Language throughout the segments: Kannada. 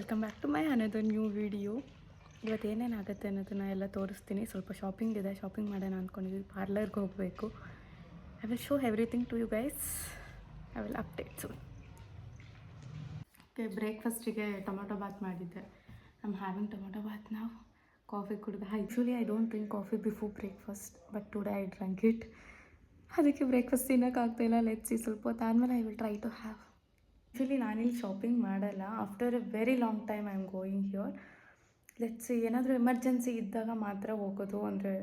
Welcome back to my another new video. ಇವತ್ತು ಏನೇನಾಗುತ್ತೆ ಅನ್ನೋದನ್ನು ಎಲ್ಲ ತೋರಿಸ್ತೀನಿ. ಸ್ವಲ್ಪ ಶಾಪಿಂಗ್ ಇದೆ, ಶಾಪಿಂಗ್ ಮಾಡೋಣ ಅಂದ್ಕೊಂಡಿದ್ವಿ. ಪಾರ್ಲರ್ಗೆ ಹೋಗಬೇಕು. I will show everything to you guys. I will update soon. Okay, ಬ್ರೇಕ್ಫಾಸ್ಟಿಗೆ ಟೊಮೊಟೊ ಬಾತ್ ಮಾಡಿದ್ದೆ. I am having tomato bath ನಾವು. ಕಾಫಿ ಕುಡಿದೆ. Actually I don't drink coffee before breakfast, but today I drunk it. ಅದಕ್ಕೆ ಬ್ರೇಕ್ಫಾಸ್ಟ್ ತಿನ್ನೋಕ್ಕಾಗ್ತಾಯಿಲ್ಲ. ಲೆಟ್ಸಿ ಸ್ವಲ್ಪ ಹೊತ್ತು ಆದಮೇಲೆ I will try to have. Actually ನಾನಿಲ್ಲಿ ಶಾಪಿಂಗ್ ಮಾಡಲ್ಲ. After a very long time I am going here. Let's ಏನಾದರೂ ಎಮರ್ಜೆನ್ಸಿ ಇದ್ದಾಗ ಮಾತ್ರ ಹೋಗೋದು. ಅಂದರೆ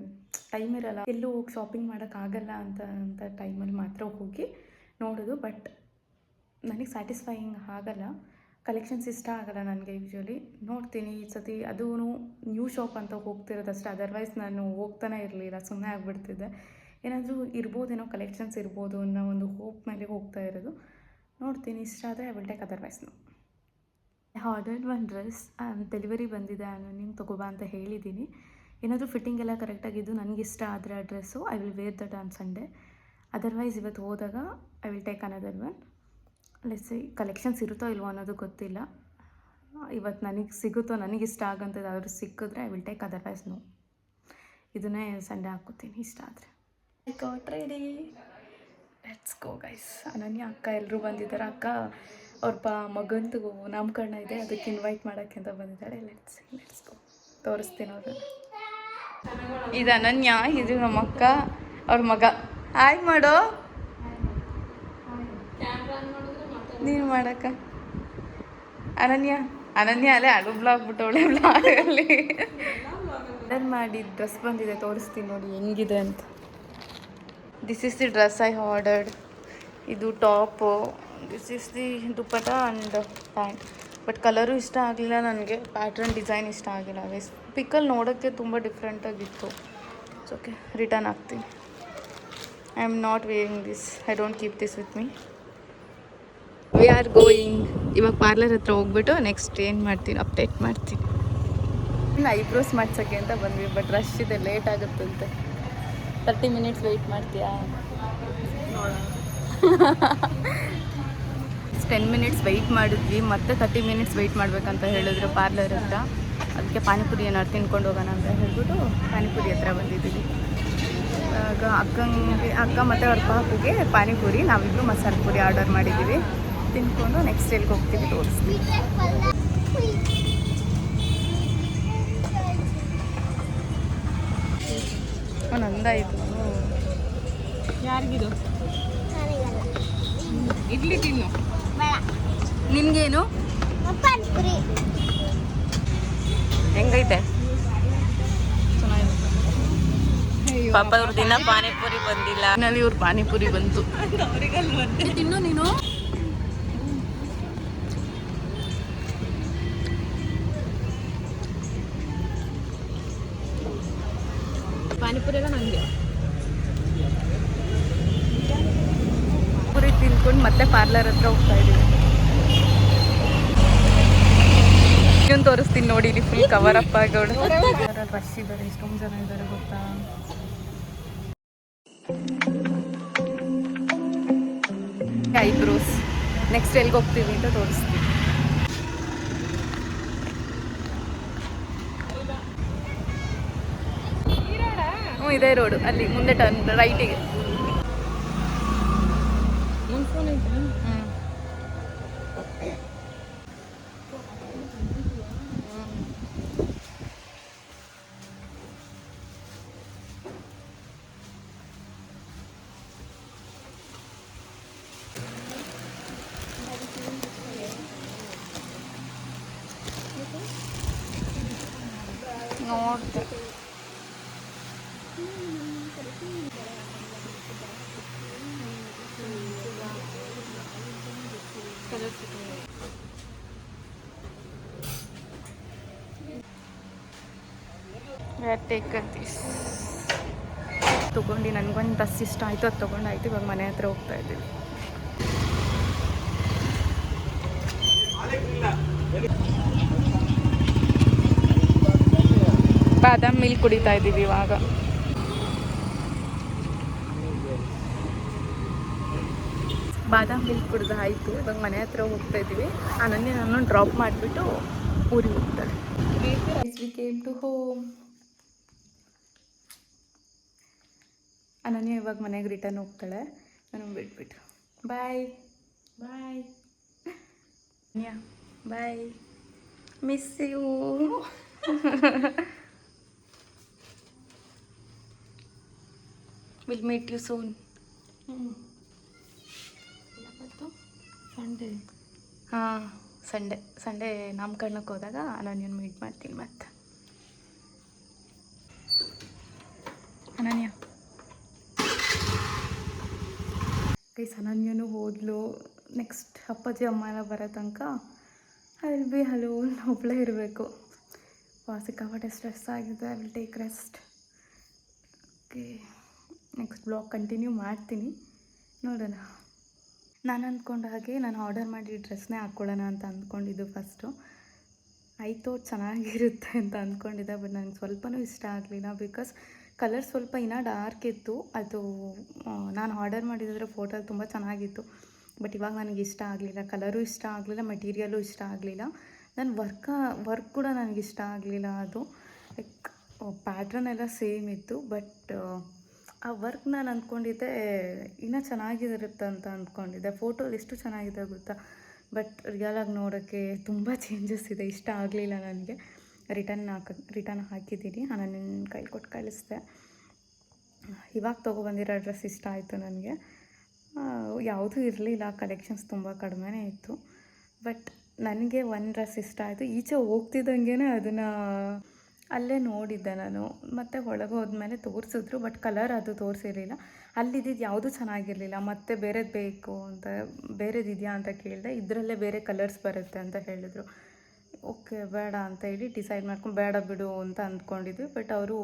ಟೈಮ್ ಇರಲ್ಲ, ಎಲ್ಲೂ ಹೋಗಿ ಶಾಪಿಂಗ್ ಮಾಡೋಕ್ಕಾಗಲ್ಲ ಅಂತ ಟೈಮಲ್ಲಿ ಮಾತ್ರ ಹೋಗಿ ನೋಡೋದು. ಬಟ್ ನನಗೆ ಸ್ಯಾಟಿಸ್ಫೈಯಿಂಗ್ ಆಗಲ್ಲ, ಕಲೆಕ್ಷನ್ಸ್ ಇಷ್ಟ ಆಗಲ್ಲ ನನಗೆ. ಯೂಶ್ವಲಿ ನೋಡ್ತೀನಿ ಈ ಸತಿ, ಅದೂ ನ್ಯೂ ಶಾಪ್ ಅಂತ ಹೋಗ್ತಿರೋದಷ್ಟೇ. ಅದರ್ವೈಸ್ ನಾನು ಹೋಗ್ತಾನೆ ಇರಲಿಲ್ಲ, ಸುಮ್ಮನೆ ಆಗಿಬಿಡ್ತಿದ್ದೆ. ಏನಾದರೂ ಇರ್ಬೋದೇನೋ, ಕಲೆಕ್ಷನ್ಸ್ ಇರ್ಬೋದು ಅನ್ನೋ ಒಂದು ಹೋಪ್ ಮೇಲೆ ಹೋಗ್ತಾ ಇರೋದು. ನೋಡ್ತೀನಿ, ಇಷ್ಟ ಆದರೆ I will take, otherwise no. I ordered one dress, delivery ಬಂದಿದೆ. ನಾನು ನಿಮ್ಗೆ ತೊಗೊಬಾ ಅಂತ ಹೇಳಿದ್ದೀನಿ. ಏನಾದರೂ ಫಿಟ್ಟಿಂಗ್ ಎಲ್ಲ ಕರೆಕ್ಟಾಗಿದ್ದು ನನಗಿಷ್ಟ ಆದರೆ ಆ dress I will wear that on Sunday. Otherwise ಇವತ್ತು ಹೋದಾಗ I will take another one. Let's see, collections ಇರುತ್ತೋ ಇಲ್ವೋ ಅನ್ನೋದು ಗೊತ್ತಿಲ್ಲ. ಇವತ್ತು ನನಗೆ ಸಿಗುತ್ತೋ, ನನಗಿಷ್ಟ ಆಗೋಂಥದ್ದು ಆದರೂ ಸಿಕ್ಕಿದ್ರೆ I will take, otherwise no. ಇದನ್ನೇ ಸಂಡೇ ಹಾಕ್ಕೋತೀನಿ ಇಷ್ಟ ಆದರೆ. Got ready, let's go guys. Ananya ಅಕ್ಕ ಎಲ್ಲರೂ ಬಂದಿದ್ದಾರೆ. ಅಕ್ಕ ಅವ್ರ ಮಗಂದು ನಾಮಕರಣ ಇದೆ, ಅದಕ್ಕೆ ಇನ್ವೈಟ್ ಮಾಡೋಕ್ಕೆ ಅಂತ ಬಂದಿದ್ದಾಳೆ. ಲೆಟ್ಸ್ ಗೋ, ತೋರಿಸ್ತೀನಿ ಅವ್ರನ್ನ. ಇದು ಅನನ್ಯ, ಇದು ನಮ್ಮ ಅಕ್ಕ ಅವ್ರ ಮಗ. ಹಾಯ್ ಮಾಡೋ, ನೀನು ಮಾಡಕ್ಕ. ಅನನ್ಯ ಅಲ್ಲೇ ಅಡು ಬ್ಲಾಗ್ ಬಿಟ್ಟವಳೆ. ಬ್ಲಾಗಲ್ಲಿ ಆರ್ಡರ್ ಮಾಡಿ ಡ್ರೆಸ್ ಬಂದಿದೆ, ತೋರಿಸ್ತೀನಿ ನೋಡಿ ಹೆಂಗಿದೆ ಅಂತ. This is the dress I ordered. ಇದು top, this is the dupatta and pant. But colour ಇಷ್ಟ ಆಗಲಿಲ್ಲ ನನಗೆ, ಪ್ಯಾಟ್ರನ್ ಡಿಸೈನ್ ಇಷ್ಟ ಆಗಿಲ್ಲ. ಪಿಕ್ಕಲ್ಲಿ ನೋಡೋಕ್ಕೆ ತುಂಬ ಡಿಫ್ರೆಂಟಾಗಿತ್ತು. ಇಟ್ಸ್ ಓಕೆ, ರಿಟರ್ನ್ ಆಗ್ತೀನಿ. I am not varying this, I don't keep this with me. We are going. ಇವಾಗ ಪಾರ್ಲರ್ ಹತ್ರ ಹೋಗ್ಬಿಟ್ಟು ನೆಕ್ಸ್ಟ್ ಏನು ಮಾಡ್ತೀನಿ ಅಪ್ಡೇಟ್ ಮಾಡ್ತೀನಿ. ಇನ್ನು ಐಬ್ರೋಸ್ ಮಾಡ್ಸೋಕ್ಕೆ ಅಂತ ಬಂದ್ವಿ, ಬಟ್ ರಶ್ ಇದೆ, ಲೇಟ್ ಆಗುತ್ತಂತೆ. 30 ಮಿನಿಟ್ಸ್ ವೆಯ್ಟ್ ಮಾಡ್ತೀಯಾ? ನೋಡೋಣ. 10 ಮಿನಿಟ್ಸ್ ವೆಯ್ಟ್ ಮಾಡಿದ್ವಿ, ಮತ್ತೆ 30 ಮಿನಿಟ್ಸ್ ವೆಯ್ಟ್ ಮಾಡಬೇಕಂತ ಹೇಳಿದ್ರು ಪಾರ್ಲರ್ ಹತ್ರ. ಅದಕ್ಕೆ ಪಾನಿಪುರಿ ಏನಾದ್ರು ತಿನ್ಕೊಂಡು ಹೋಗೋಣ ಅಂತ ಹೇಳ್ಬಿಟ್ಟು ಪಾನಿಪುರಿ ಹತ್ರ ಬಂದಿದ್ದೀವಿ. ಆಗ ಅಕ್ಕ ಮತ್ತು ಅವ್ರ ಪಾಪುಗೆ ಪಾನಿಪುರಿ, ನಾವಿಬ್ಬರು ಮಸಾಲೆ ಪುರಿ ಆರ್ಡರ್ ಮಾಡಿದ್ದೀವಿ. ತಿನ್ಕೊಂಡು ನೆಕ್ಸ್ಟ್ ಎಲ್ಲಿಗೆ ಹೋಗ್ತೀವಿ ತೋರಿಸ್ತೀವಿ. ನಂದಾಯಿತು. ಯಾರಿಗಿದು? ಇಡ್ಲಿ ತಿನ್ನು. ನಿಮಗೇನು? ಹೆಂಗೈತೆ? ಪಾಪ ಅವ್ರ ದಿನ ಪಾನಿಪುರಿ ಬಂದಿಲ್ಲ, ನಲ್ಲಿ ಇವ್ರು ಪಾನಿಪುರಿ ಬಂತು. ತಿನ್ನು ನೀನು. ಪಾನಿಪುರಿ ಎಲ್ಲ ನನಗೆ. ಪುರಿ ತಿನ್ಕೊಂಡು ಮತ್ತೆ ಪಾರ್ಲರ್ ಹತ್ರ ಹೋಗ್ತಾ ಇದ್ದೀವಿ. ಇನ್ನೊಂದು ತೋರಿಸ್ತೀನಿ ನೋಡಿ, ಇಲ್ಲಿ ಫುಲ್ ಕವರ್ ಅಪ್ ಆಗೋಳು. ರಶ್ ಇದ್ದಾರೆ, ಎಷ್ಟೊಂದು ಜನ ಇದ್ದಾರೆ ಗೊತ್ತಾ. ಐಬ್ರೋಸ್ ನೆಕ್ಸ್ಟ್ ಎಲ್ಲಿಗೆ ಹೋಗ್ತೀವಿ ಅಂತ ತೋರಿಸ್ತೀವಿ. ಇದೇ ರೋಡು, ಅಲ್ಲಿ ಮುಂದೆ ಟರ್ನ್ ರೈಟಿಗೆ. ನೋಡ್ದೆ ತೊಗೊಂಡು ನನಗೊಂದು ಡ್ರೆಸ್ ಇಷ್ಟ ಆಯಿತು, ಅದು ತೊಗೊಂಡಾಯ್ತು. ಇವಾಗ ಮನೆ ಹತ್ರ ಹೋಗ್ತಾ ಇದ್ದೀವಿ. ಬಾದಾಮ್ ಮಿಲ್ಕ್ ಕುಡಿತಾ ಇದ್ದೀವಿ ಇವಾಗ. ಬಾದಾಮ್ ಮಿಲ್ಕ್ ಕುಡ್ದು ಆಯಿತು. ಇವಾಗ ಮನೆ ಹತ್ರ ಹೋಗ್ತಾ ಇದ್ದೀವಿ. ಅನನ್ಯ ನಾನು ಡ್ರಾಪ್ ಮಾಡಿಬಿಟ್ಟು ಊರಿಗೆ ಹೋಗ್ತಾಳೆ. We came to home. Ananya ಇವಾಗ ಮನೆಗೆ ರಿಟರ್ನ್ ಹೋಗ್ತಾಳೆ, ನಾನು ಬಿಟ್ಬಿಟ್ಟು. Bye bye Anya, bye, miss you. Will meet you soon. Sunday, ಹಾಂ ಸಂಡೇ ನಾಮಕರಣಕ್ಕೆ ಹೋದಾಗ ಅನನ್ಯನ ಮೀಟ್ ಮಾಡ್ತೀನಿ ಮತ್ತೆ. ಅನನ್ಯ ಗೈಸ್, ಅನನ್ಯನೂ ಹೋದ್ಲು. ನೆಕ್ಸ್ಟ್ ಅಪ್ಪಾಜಿ ಅಮ್ಮ ಎಲ್ಲ ಬರೋ ತನಕ ಐ ವಿಲ್ ಬಿ ಅಲೋನ್, ಒಬ್ಬಳೇ ಇರಬೇಕು. ಸಿಕ್ಕಾಪಟ್ಟೆ ಸ್ಟ್ರೆಸ್ ಆಗಿದೆ. I will take rest. Okay, next blog continue ಮಾಡ್ತೀನಿ, ನೋಡೋಣ. ನಾನು ಅಂದ್ಕೊಂಡ ಹಾಗೆ ನಾನು ಆರ್ಡರ್ ಮಾಡಿ ಡ್ರೆಸ್ನೇ ಹಾಕ್ಕೊಳ್ಳೋಣ ಅಂತ ಅಂದ್ಕೊಂಡಿದ್ದು ಫಸ್ಟು. ಆಯಿತು, ಚೆನ್ನಾಗಿರುತ್ತೆ ಅಂತ ಅಂದ್ಕೊಂಡಿದ್ದೆ. ಬಟ್ ನನಗೆ ಸ್ವಲ್ಪನೂ ಇಷ್ಟ ಆಗಲಿಲ್ಲ. ಬಿಕಾಸ್ ಕಲರ್ ಸ್ವಲ್ಪ ಇನ್ನೂ ಡಾರ್ಕ್ ಇತ್ತು. ಅದು ನಾನು ಆರ್ಡರ್ ಮಾಡಿದ್ರೆ ಫೋಟೋಲ್ಲಿ ತುಂಬ ಚೆನ್ನಾಗಿತ್ತು. ಬಟ್ ಇವಾಗ ನನಗೆ ಇಷ್ಟ ಆಗಲಿಲ್ಲ. ಕಲರು ಇಷ್ಟ ಆಗಲಿಲ್ಲ, ಮೆಟೀರಿಯಲು ಇಷ್ಟ ಆಗಲಿಲ್ಲ. ನನ್ನ ವರ್ಕ್ ಕೂಡ ನನಗಿಷ್ಟ ಆಗಲಿಲ್ಲ. ಅದು ಲೈಕ್ ಪ್ಯಾಟ್ರನ್ ಎಲ್ಲ ಸೇಮ್ ಇತ್ತು. ಬಟ್ ಆ ವರ್ಕ್ ನಾನು ಅಂದ್ಕೊಂಡಿದ್ದೆ ಇನ್ನೂ ಚೆನ್ನಾಗಿರುತ್ತೆ ಅಂತ ಅಂದ್ಕೊಂಡಿದ್ದೆ. ಫೋಟೋಲಿ ಎಷ್ಟು ಚೆನ್ನಾಗಿದೆ ಗೊತ್ತಾ. ಬಟ್ ರಿಯಲಾಗಿ ನೋಡೋಕ್ಕೆ ತುಂಬ ಚೇಂಜಸ್ ಇದೆ. ಇಷ್ಟ ಆಗಲಿಲ್ಲ ನನಗೆ. ರಿಟರ್ನ್ ಹಾಕಿದ್ದೀನಿ. ನಾನು ನಿನ್ನ ಕೈಲಿ ಕೊಟ್ಟು ಕಳಿಸ್ದೆ. ಇವಾಗ ತೊಗೊಬಂದಿರೋ ಡ್ರೆಸ್ ಇಷ್ಟ ಆಯಿತು ನನಗೆ. ಯಾವುದೂ ಇರಲಿಲ್ಲ, ಕಲೆಕ್ಷನ್ಸ್ ತುಂಬ ಕಡಿಮೆನೇ ಇತ್ತು. ಬಟ್ ನನಗೆ ಒಂದು ಡ್ರೆಸ್ ಇಷ್ಟ ಆಯಿತು. ಈಚೆ ಹೋಗ್ತಿದ್ದಂಗೆ ಅದನ್ನು ಅಲ್ಲೇ ನೋಡಿದ್ದೆ ನಾನು. ಮತ್ತು ಒಳಗೆ ಹೋದ್ಮೇಲೆ ತೋರಿಸಿದ್ರು, ಬಟ್ ಕಲರ್ ಅದು ತೋರಿಸಿರಲಿಲ್ಲ. ಅಲ್ಲಿದ್ದಿದ್ದು ಯಾವುದೂ ಚೆನ್ನಾಗಿರಲಿಲ್ಲ. ಮತ್ತು ಬೇರೆದು ಬೇಕು ಅಂತ, ಬೇರೆದು ಇದೆಯಾ ಅಂತ ಕೇಳಿದೆ. ಇದರಲ್ಲೇ ಬೇರೆ ಕಲರ್ಸ್ ಬರುತ್ತೆ ಅಂತ ಹೇಳಿದರು. ಓಕೆ ಬೇಡ ಅಂತ ಹೇಳಿ ಡಿಸೈಡ್ ಮಾಡ್ಕೊಂಡು ಬೇಡ ಬಿಡು ಅಂತ ಅಂದ್ಕೊಂಡಿದ್ವಿ. ಬಟ್ ಅವರು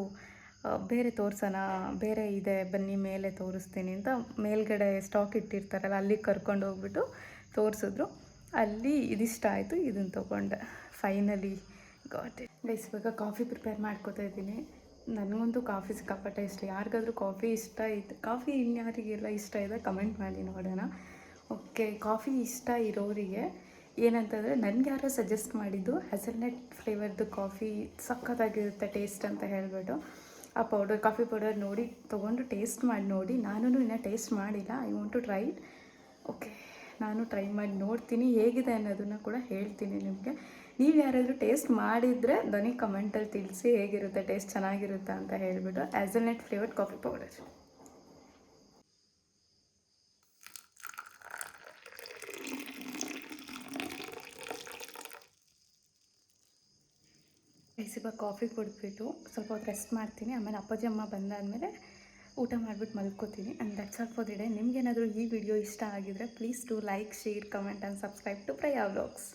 ಬೇರೆ ತೋರಿಸೋಣ, ಬೇರೆ ಇದೆ ಬನ್ನಿ ಮೇಲೆ ತೋರಿಸ್ತೀನಿ ಅಂತ ಮೇಲ್ಗಡೆ ಸ್ಟಾಕ್ ಇಟ್ಟಿರ್ತಾರಲ್ಲ ಅಲ್ಲಿಗೆ ಕರ್ಕೊಂಡು ಹೋಗ್ಬಿಟ್ಟು ತೋರಿಸಿದ್ರು. ಅಲ್ಲಿ ಇದಿಷ್ಟ ಆಯಿತು, ಇದನ್ನು ತೊಗೊಂಡೆ ಫೈನಲಿ. Got it. ಗೈಸ್, ಇವಾಗ ಕಾಫಿ ಪ್ರಿಪೇರ್ ಮಾಡ್ಕೋತಾ ಇದ್ದೀನಿ. ನನಗಂತೂ ಕಾಫಿ ಸಿಕ್ಕಾಪಟ್ಟೆ ಇಷ್ಟ. ಯಾರಿಗಾದ್ರೂ ಕಾಫಿ ಇಷ್ಟ ಇದೆ, ಕಾಫಿ ಇನ್ಯಾರಿಗೆಲ್ಲ ಇಷ್ಟ ಇದೆ ಕಮೆಂಟ್ ಮಾಡಿ ನೋಡೋಣ. ಓಕೆ, ಕಾಫಿ ಇಷ್ಟ ಇರೋರಿಗೆ ಏನಂತಂದರೆ, ನನಗೆ ಯಾರೋ ಸಜೆಸ್ಟ್ ಮಾಡಿದ್ದು ಹ್ಯಾಸಲ್ನಟ್ ಫ್ಲೇವರ್ದು ಕಾಫಿ ಸಖತ್ತಾಗಿರುತ್ತೆ ಟೇಸ್ಟ್ ಅಂತ ಹೇಳಿಬಿಟ್ಟು. ಆ ಕಾಫಿ ಪೌಡರ್ ನೋಡಿ ತೊಗೊಂಡು ಟೇಸ್ಟ್ ಮಾಡಿ ನೋಡಿ. ನಾನು ಇನ್ನೂ ಟೇಸ್ಟ್ ಮಾಡಿಲ್ಲ. I want to try. Okay, ನಾನು ಟ್ರೈ ಮಾಡಿ ನೋಡ್ತೀನಿ ಹೇಗಿದೆ ಅನ್ನೋದನ್ನು ಕೂಡ ಹೇಳ್ತೀನಿ ನಿಮಗೆ. ನೀವು ಯಾರಾದರೂ ಟೇಸ್ಟ್ ಮಾಡಿದರೆ ನನಗೆ ಕಮೆಂಟಲ್ಲಿ ತಿಳಿಸಿ ಹೇಗಿರುತ್ತೆ, ಟೇಸ್ಟ್ ಚೆನ್ನಾಗಿರುತ್ತಾ ಅಂತ ಹೇಳಿಬಿಟ್ಟು. ಹ್ಯಾಸಲ್ನಟ್ ಫ್ಲೇವರ್ಡ್ ಕಾಫಿ ಪೌಡರ್. ಇವಾಗ ಕಾಫಿ ಕುಡಿದ್ಬಿಟ್ಟು ಸ್ವಲ್ಪ ಹೊತ್ತು ರೆಸ್ಟ್ ಮಾಡ್ತೀನಿ. ಆಮೇಲೆ ಅಪ್ಪಾಜಿ ಅಮ್ಮ ಬಂದಾದಮೇಲೆ ಊಟ ಮಾಡಿಬಿಟ್ಟು ಮಲ್ಕೋತೀನಿ. And that's all for the day. ನಿಮಗೇನಾದರೂ ಈ ವಿಡಿಯೋ ಇಷ್ಟ ಆಗಿದರೆ please to like, share, comment and subscribe to Praya vlogs.